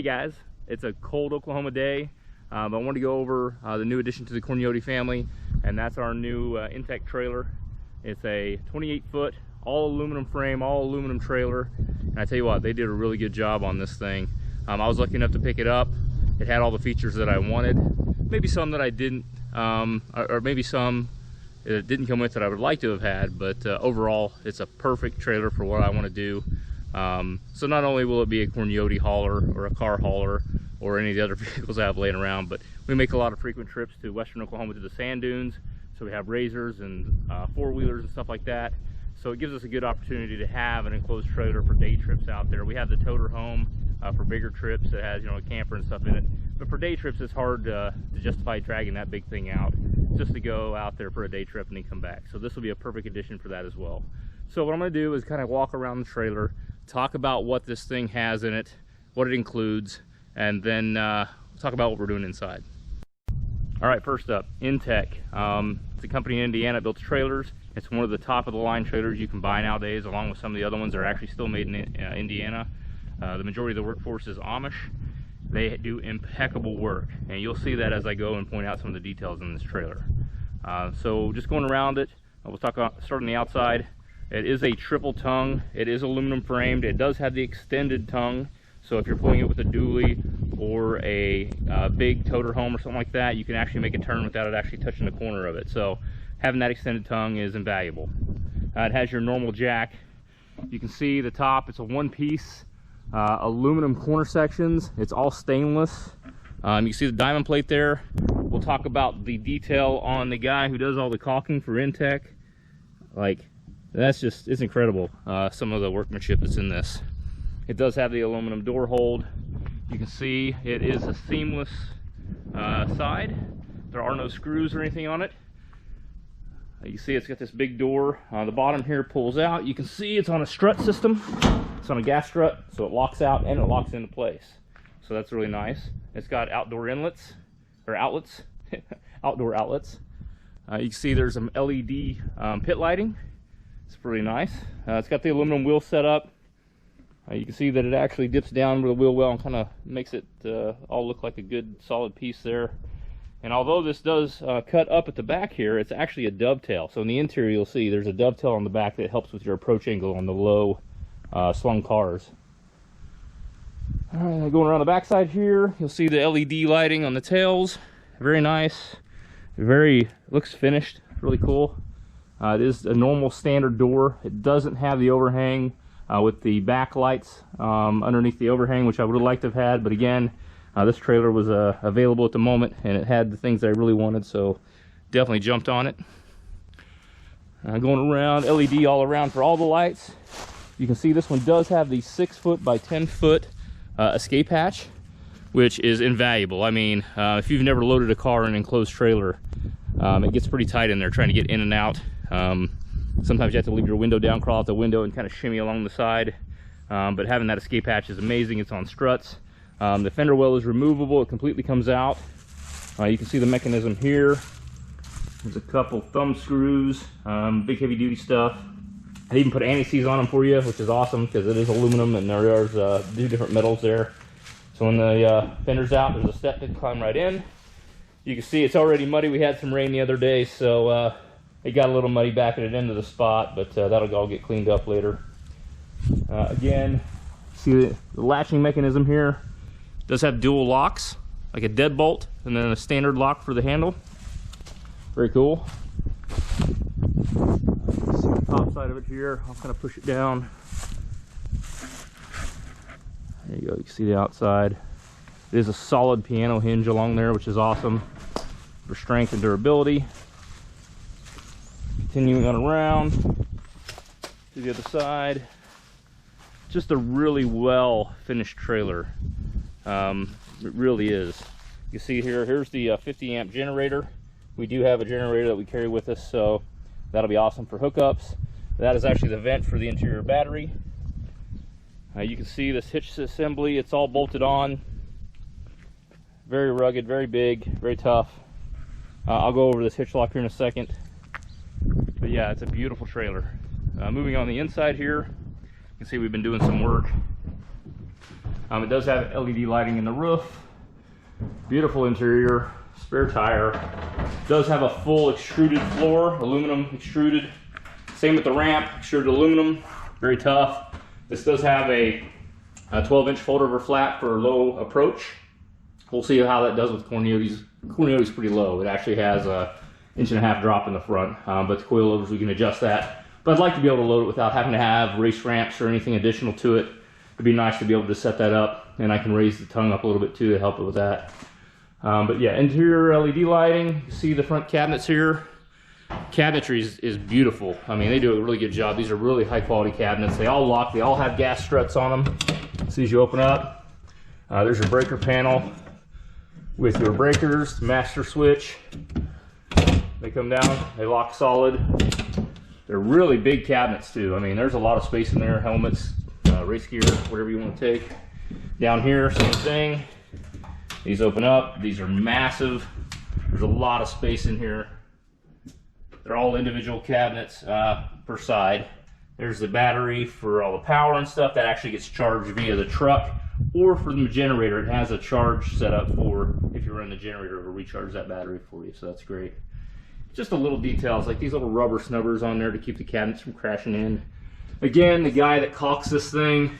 guys, it's a cold Oklahoma day, but I want to go over the new addition to the CORNYOTE family, and that's our new InTech trailer. It's a 28-foot, all aluminum frame, all aluminum trailer, and I tell you what, they did a really good job on this thing. I was lucky enough to pick it up. It had all the features that I wanted, maybe some that I didn't, or maybe some it didn't come with that I would like to have had, but overall it's a perfect trailer for what I want to do. So not only will it be a CORNYOTE hauler or a car hauler or any of the other vehicles I have laying around, but we make a lot of frequent trips to western Oklahoma to the sand dunes, so we have razors and four-wheelers and stuff like that. So it gives us a good opportunity to have an enclosed trailer for day trips out there. We have the toter home for bigger trips that has, you know, a camper and stuff in it, but for day trips it's hard to justify dragging that big thing out just to go out there for a day trip and then come back. So this will be a perfect addition for that as well. So what I'm going to do is kind of walk around the trailer, talk about what this thing has in it, what it includes, and then talk about what we're doing inside. All right, first up, InTech. It's a company in Indiana that builds trailers. It's one of the top of the line trailers you can buy nowadays, along with some of the other ones that are actually still made in Indiana. The majority of the workforce is Amish. They do impeccable work, and you'll see that as I go and point out some of the details in this trailer. So just going around it, we'll talk about starting the outside. It is a triple tongue. It is aluminum framed. It does have the extended tongue, so if you're pulling it with a dually or a big toter home or something like that, you can actually make a turn without it actually touching the corner of it. So having that extended tongue is invaluable. It has your normal jack. You can see the top, it's a one-piece aluminum corner sections. It's all stainless. You can see the diamond plate there. We'll talk about the detail on the guy who does all the caulking for InTech. Like, that's just, it's incredible, some of the workmanship that's in this. It does have the aluminum door hold. You can see it is a seamless side. There are no screws or anything on it. You see it's got this big door. The bottom here pulls out. You can see it's on a strut system. It's on a gas strut, so it locks out and it locks into place. So that's really nice. It's got outdoor inlets, or outlets, outdoor outlets. You can see there's some LED pit lighting. It's pretty nice. It's got the aluminum wheel set up. You can see that it actually dips down with the wheel well and kind of makes it all look like a good solid piece there. And although this does cut up at the back here, it's actually a dovetail. So in the interior you'll see there's a dovetail on the back that helps with your approach angle on the low slung cars. All right, going around the backside here, you'll see the LED lighting on the tails. Very nice. Looks finished. Really cool. It is a normal standard door. It doesn't have the overhang with the back lights underneath the overhang, which I would have liked to have had. But again, this trailer was available at the moment, and it had the things that I really wanted, so definitely jumped on it. Going around, LED all around for all the lights. You can see this one does have the 6-foot by 10-foot escape hatch, which is invaluable. I mean, if you've never loaded a car in an enclosed trailer, it gets pretty tight in there trying to get in and out. Sometimes you have to leave your window down, crawl out the window, and kind of shimmy along the side. But having that escape hatch is amazing. It's on struts. The fender well is removable. It completely comes out. You can see the mechanism here. There's a couple thumb screws, big heavy duty stuff. I even put anti-seize on them for you, which is awesome because it is aluminum and there's two different metals there. So when the fender's out, there's a step to climb right in. You can see it's already muddy. We had some rain the other day, so it got a little muddy backing it into the spot, but that'll all get cleaned up later. Again, see the latching mechanism here. It does have dual locks, like a deadbolt, and then a standard lock for the handle. Very cool. See the top side of it here. I'll kind of push it down. There you go. You can see the outside. It is a solid piano hinge along there, which is awesome for strength and durability. Continuing on around to the other side. Just a really well finished trailer. It really is. You see here's the 50 amp generator. We do have a generator that we carry with us, so that'll be awesome for hookups. That is actually the vent for the interior battery. You can see this hitch assembly. It's all bolted on. Very rugged, very big, very tough. I'll go over this hitch lock here in a second. But yeah, it's a beautiful trailer. Moving on the inside here, you can see we've been doing some work. It does have LED lighting in the roof. Beautiful interior, spare tire. It does have a full extruded floor, aluminum extruded. Same with the ramp, extruded aluminum, very tough. This does have a 12-inch fold-over flat for low approach. We'll see how that does with Cornyote's. Cornyote's pretty low. It actually has a 1.5 inch drop in the front, but the coilovers, we can adjust that. But I'd like to be able to load it without having to have race ramps or anything additional to it. It'd be nice to be able to set that up, and I can raise the tongue up a little bit too to help it with that. But yeah, interior LED lighting. You see the front cabinets here. Cabinetry is beautiful. I mean, they do a really good job. These are really high quality cabinets. They all lock. They all have gas struts on them. As soon as you open up, there's your breaker panel with your breakers, master switch. They come down, they lock solid. They're really big cabinets too. I mean, there's a lot of space in there. Helmets, race gear, whatever you want to take. Down here, same thing. These open up. These are massive. There's a lot of space in here. They're all individual cabinets per side. There's the battery for all the power and stuff. That actually gets charged via the truck, or for the generator. It has a charge set up for if you run the generator, it will recharge that battery for you, so that's great. Just the little details, like these little rubber snubbers on there to keep the cabinets from crashing in. Again, the guy that caulks this thing,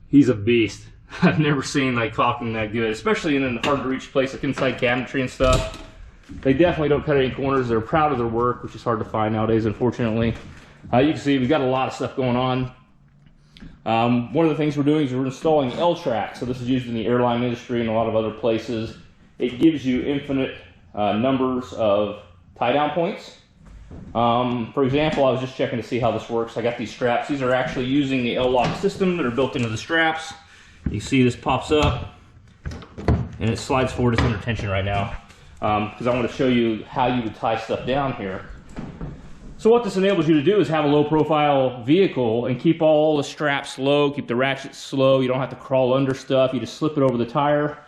he's a beast. I've never seen like caulking that good, especially in a hard to reach place like inside cabinetry and stuff. They definitely don't cut any corners. They're proud of their work, which is hard to find nowadays, unfortunately. You can see we've got a lot of stuff going on. One of the things we're doing is we're installing LTrack. So this is used in the airline industry and a lot of other places. It gives you infinite numbers of tie-down points. For example, I was just checking to see how this works. I got these straps. These are actually using the L-lock system that are built into the straps. You see this pops up and it slides forward. It's under tension right now because I want to show you how you would tie stuff down here. So what this enables you to do is have a low profile vehicle and keep all the straps low, keep the ratchets slow. You don't have to crawl under stuff. You just slip it over the tire.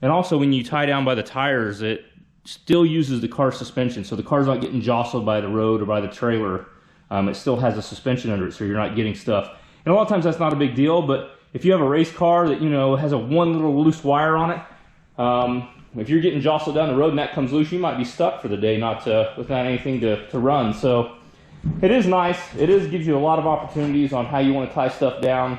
And also when you tie down by the tires, it still uses the car suspension. So the car's not getting jostled by the road or by the trailer. It still has a suspension under it, so you're not getting stuff. And a lot of times that's not a big deal, but if you have a race car that, you know, has one little loose wire on it, if you're getting jostled down the road and that comes loose, you might be stuck for the day, without anything to run. So it is nice. It gives you a lot of opportunities on how you want to tie stuff down.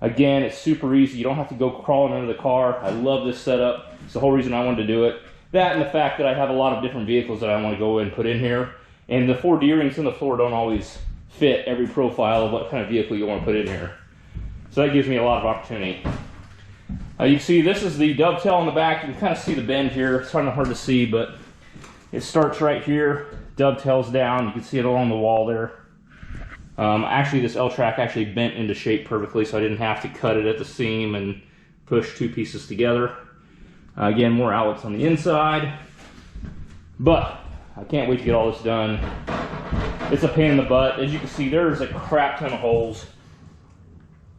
Again, it's super easy. You don't have to go crawling under the car. I love this setup. It's the whole reason I wanted to do it. That and the fact that I have a lot of different vehicles that I want to go and put in here. And the 4 D-rings in the floor don't always fit every profile of what kind of vehicle you want to put in here. So that gives me a lot of opportunity. You can see this is the dovetail on the back. You can kind of see the bend here. It's kind of hard to see, but it starts right here, dovetails down. You can see it along the wall there. Actually, this LTrack actually bent into shape perfectly, so I didn't have to cut it at the seam and push 2 pieces together. Again, more outlets on the inside. But I can't wait to get all this done. It's a pain in the butt. As you can see, there's a crap ton of holes.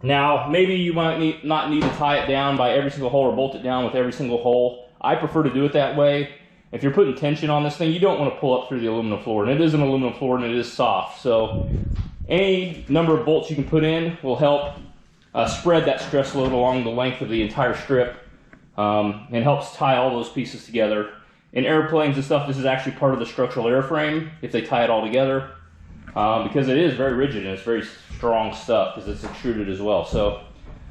Now, maybe you might not need to tie it down by every single hole or bolt it down with every single hole. I prefer to do it that way. If you're putting tension on this thing, you don't want to pull up through the aluminum floor. And it is an aluminum floor and it is soft. So any number of bolts you can put in will help spread that stress load along the length of the entire strip. And helps tie all those pieces together. In airplanes and stuff, this is actually part of the structural airframe if they tie it all together. Because it is very rigid and it's very strong stuff because it's extruded as well. So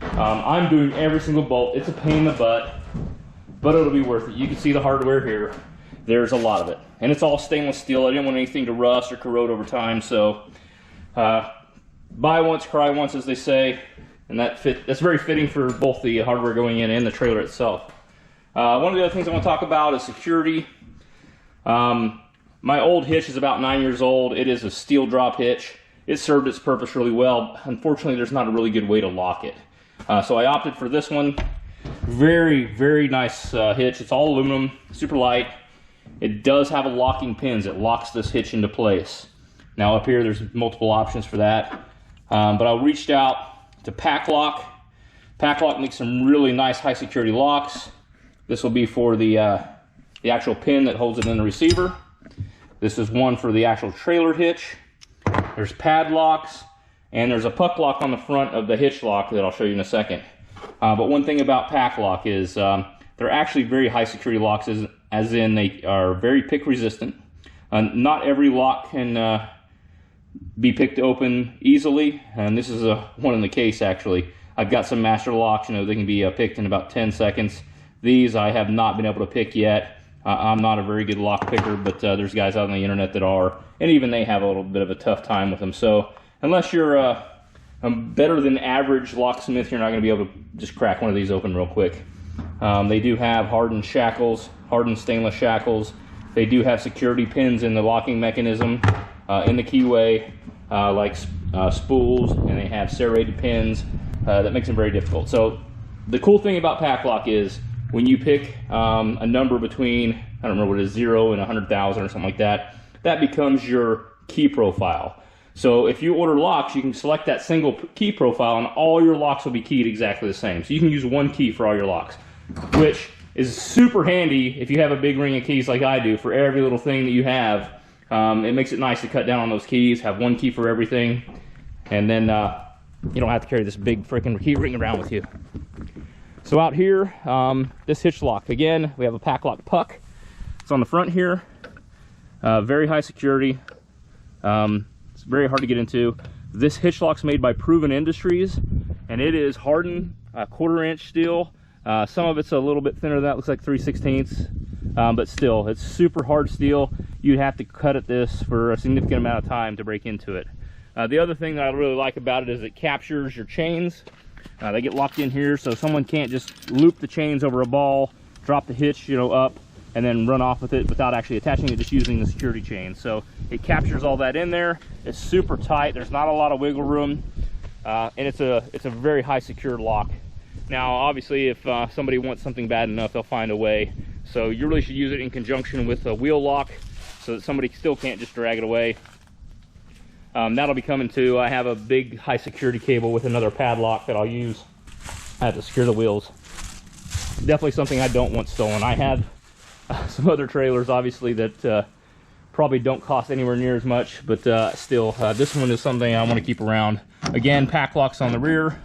I'm doing every single bolt. It's a pain in the butt, but it'll be worth it. You can see the hardware here. There's a lot of it. And it's all stainless steel. I didn't want anything to rust or corrode over time. So buy once, cry once, as they say. And that's very fitting for both the hardware going in and the trailer itself. One of the other things I want to talk about is security. My old hitch is about 9 years old. It is a steel drop hitch. It served its purpose really well. Unfortunately, there's not a really good way to lock it. So I opted for this one. Very, very nice hitch. It's all aluminum, super light. It does have a locking pins. It locks this hitch into place. Now up here, there's multiple options for that. But I reached out to Pack Lock. Pack Lock makes some really nice high security locks. This will be for the actual pin that holds it in the receiver. This is one for the actual trailer hitch. There's padlocks, and there's a puck lock on the front of the hitch lock that I'll show you in a second. But one thing about pack lock is they're actually very high security locks, as in they are very pick resistant. Not every lock can be picked open easily, and this is one in the case actually. I've got some master locks, you know, they can be picked in about 10 seconds. These I have not been able to pick yet. I'm not a very good lock picker, but there's guys out on the internet that are, and even they have a little bit of a tough time with them. So unless you're a better than average locksmith, you're not going to be able to just crack one of these open real quick. They do have hardened shackles, hardened stainless shackles. They do have security pins in the locking mechanism, in the keyway, like spools, and they have serrated pins. That makes them very difficult. So the cool thing about pack lock is when you pick a number between, I don't remember what it is, 0 and 100,000 or something like that, that becomes your key profile. So if you order locks, you can select that single key profile and all your locks will be keyed exactly the same. So you can use one key for all your locks, which is super handy if you have a big ring of keys like I do for every little thing that you have. It makes it nice to cut down on those keys, have one key for everything, and then you don't have to carry this big freaking key ring around with you. So out here, this hitch lock, again, we have a pack lock puck. It's on the front here, very high security. It's very hard to get into. This hitch lock's made by Proven Industries, and it is hardened 1/4 inch steel. Some of it's a little bit thinner than that, looks like 3/16, but still, it's super hard steel. You'd have to cut at this for a significant amount of time to break into it. The other thing that I really like about it is it captures your chains. They get locked in here, so someone can't just loop the chains over a ball, drop the hitch, you know, up, and then run off with it without actually attaching it, just using the security chain. So it captures all that in there. It's super tight. There's not a lot of wiggle room, and it's a very high secured lock. Now, obviously, if somebody wants something bad enough, they'll find a way. So you really should use it in conjunction with a wheel lock, so that somebody still can't just drag it away. That'll be coming too. I have a big high security cable with another padlock that I'll use. I have to secure the wheels. Definitely something I don't want stolen. I have some other trailers, obviously, that probably don't cost anywhere near as much, but still, this one is something I want to keep around. Again, pack locks on the rear.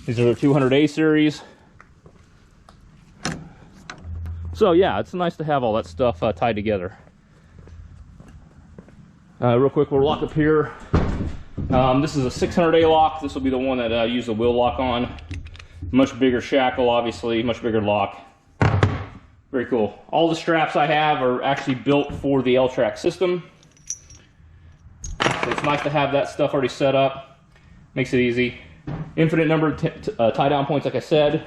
These are the 200A series. So yeah, it's nice to have all that stuff tied together. Real quick, we'll lock up here. This is a 600A lock. This will be the one that I use the wheel lock on. Much bigger shackle, obviously, much bigger lock. Very cool. All the straps I have are actually built for the LTrack system. So it's nice to have that stuff already set up. Makes it easy. Infinite number of tie down points, like I said.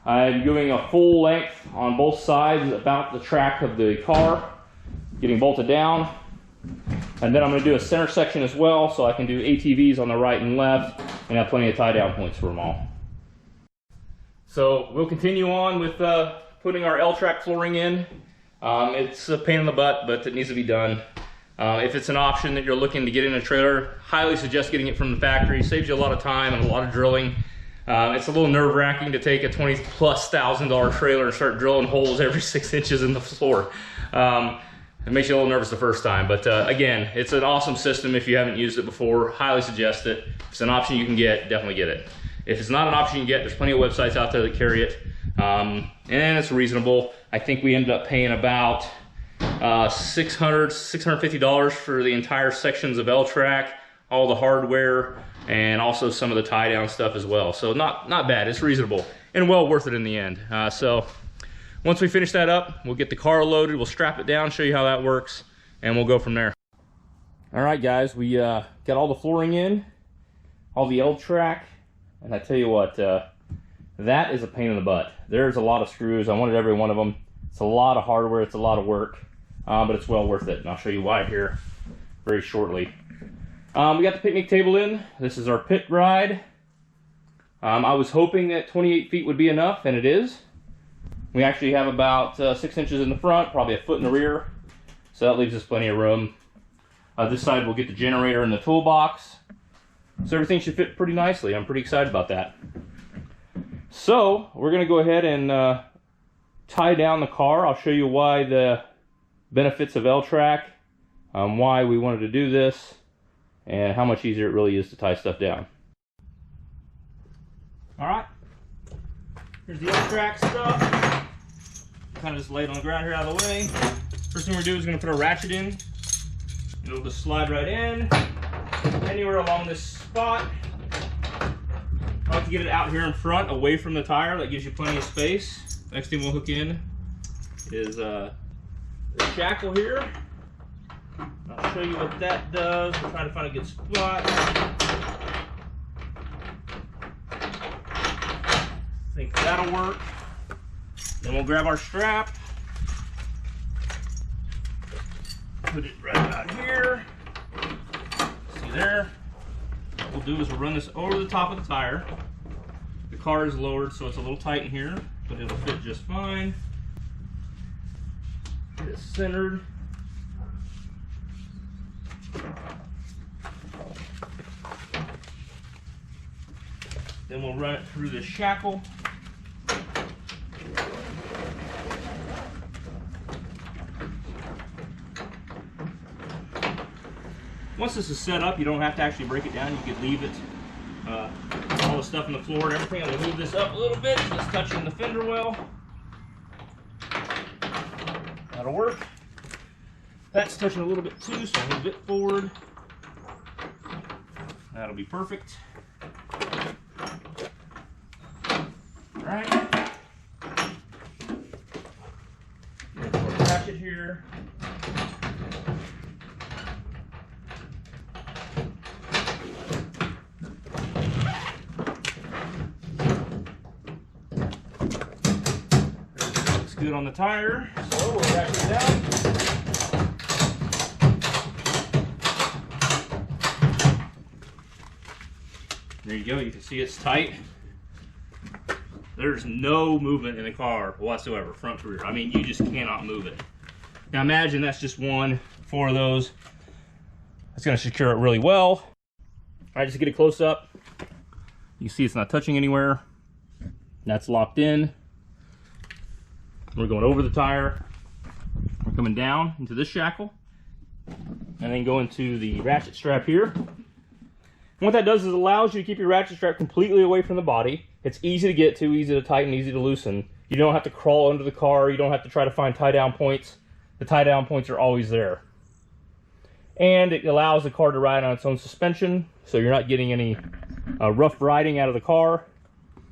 I'm doing a full length on both sides about the track of the car, getting bolted down. And then I'm going to do a center section as well, so I can do ATVs on the right and left and have plenty of tie down points for them all. So we'll continue on with putting our LTrack flooring in. It's a pain in the butt, but it needs to be done. If it's an option that you're looking to get in a trailer, highly suggest getting it from the factory. Saves you a lot of time and a lot of drilling. It's a little nerve-wracking to take a $20,000+ trailer and start drilling holes every 6 inches in the floor. It makes you a little nervous the first time, but again, it's an awesome system. If you haven't used it before, highly suggest it. If it's an option you can get, definitely get it. If it's not an option you can get, there's plenty of websites out there that carry it, and it's reasonable. I think we ended up paying about $650 for the entire sections of LTrack, all the hardware, and also some of the tie down stuff as well. So not bad, it's reasonable, and well worth it in the end. So once we finish that up, we'll get the car loaded, we'll strap it down, show you how that works, and we'll go from there. All right, guys, we got all the flooring in, all the LTrack, and I tell you what, that is a pain in the butt. There's a lot of screws. I wanted every one of them. It's a lot of hardware, it's a lot of work, but it's well worth it, and I'll show you why here very shortly. We got the picnic table in. This is our pit ride. I was hoping that 28 feet would be enough, and it is. We actually have about 6 inches in the front, probably a foot in the rear, so that leaves us plenty of room. This side we'll get the generator in the toolbox, so everything should fit pretty nicely. I'm pretty excited about that. So we're going to go ahead and tie down the car. I'll show you why the benefits of LTrack, why we wanted to do this, and how much easier it really is to tie stuff down. All right, Here's the LTrack stuff. Kind of just lay it on the ground here out of the way. First thing we're gonna do is gonna put a ratchet in. It'll just slide right in, anywhere along this spot. I like to get it out here in front, away from the tire. That gives you plenty of space. Next thing we'll hook in is the shackle here. I'll show you what that does. We'll try to find a good spot. I think that'll work. Then we'll grab our strap. Put it right about here. See there? What we'll do is we'll run this over the top of the tire. The car is lowered, so it's a little tight in here, but it'll fit just fine. Get it centered. Then we'll run it through the shackle. Once this is set up, you don't have to actually break it down. You could leave it, all the stuff on the floor and everything. I'm gonna move this up a little bit, just touching the fender well. That'll work. That's touching a little bit too, so I'll move it forward. That'll be perfect. All right. Ratchet here. Looks good on the tire, so we'll ratchet it down. There you go, you can see it's tight. There's no movement in the car whatsoever, front to rear. I mean, you just cannot move it. Now imagine that's just four of those. That's gonna secure it really well. All right, just to get a close up. You see it's not touching anywhere. That's locked in. We're going over the tire. We're coming down into this shackle. And then go into the ratchet strap here. And what that does is it allows you to keep your ratchet strap completely away from the body. It's easy to get to, easy to tighten, easy to loosen. You don't have to crawl under the car. You don't have to try to find tie-down points. The tie-down points are always there. And it allows the car to ride on its own suspension, so you're not getting any rough riding out of the car.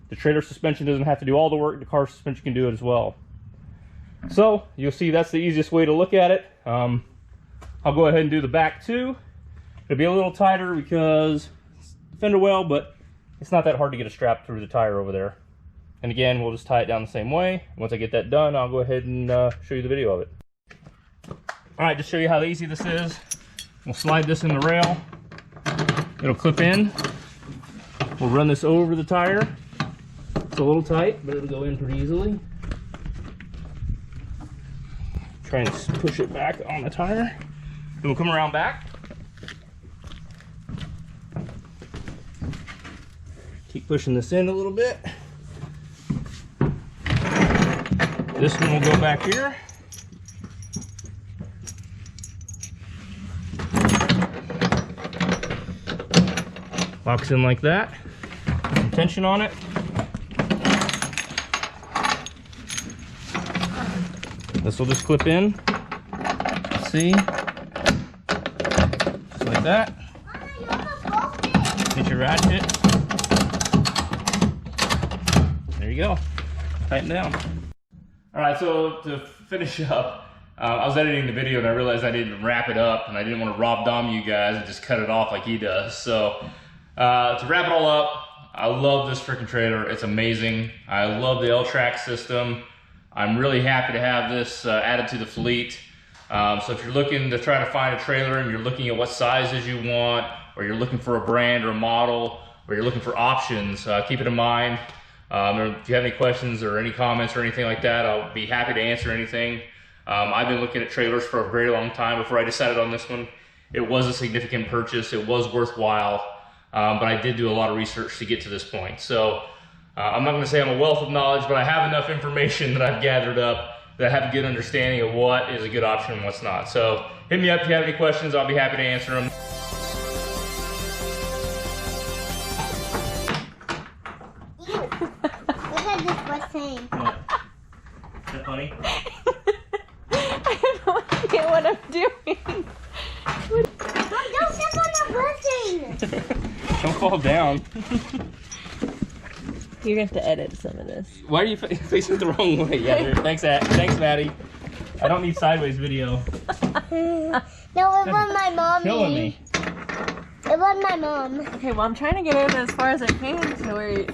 The trailer suspension doesn't have to do all the work. The car suspension can do it as well. So you'll see that's the easiest way to look at it. I'll go ahead and do the back too. It'll be a little tighter because it's the fender well, but it's not that hard to get a strap through the tire over there. And again, we'll just tie it down the same way. Once I get that done, I'll go ahead and show you the video of it. All right, just show you how easy this is. We'll slide this in the rail. It'll clip in. We'll run this over the tire. It's a little tight, but it'll go in pretty easily. Try and push it back on the tire. Then we'll come around back. Keep pushing this in a little bit. This one will go back here. Locks in like that. Some tension on it. This will just clip in. See? Just like that. Get your ratchet. There you go. Tighten down. Alright, so to finish up, I was editing the video and I realized I didn't wrap it up and I didn't want to rob Dom you guys and just cut it off like he does. So to wrap it all up, I love this freaking trailer. It's amazing. I love the LTrack system. I'm really happy to have this added to the fleet. So if you're looking to try to find a trailer and you're looking at what sizes you want, or you're looking for a brand or a model, or you're looking for options, keep it in mind. If you have any questions or any comments or anything like that, I'll be happy to answer anything. I've been looking at trailers for a very long time before I decided on this one. It was a significant purchase. It was worthwhile, but I did do a lot of research to get to this point. So I'm not going to say I'm a wealth of knowledge, but I have enough information that I've gathered up that I have a good understanding of what is a good option and what's not. So hit me up if you have any questions. I'll be happy to answer them. just was saying. What? Is that funny? I have no idea what I'm doing. Mom, don't step on the blessing. Don't fall down. You're going to have to edit some of this. Why are you facing the wrong way? Yeah, thanks, Maddie. I don't need sideways video. No, it was my mom. Killing me. It was my mom. Okay, well, I'm trying to get it as far as I can to where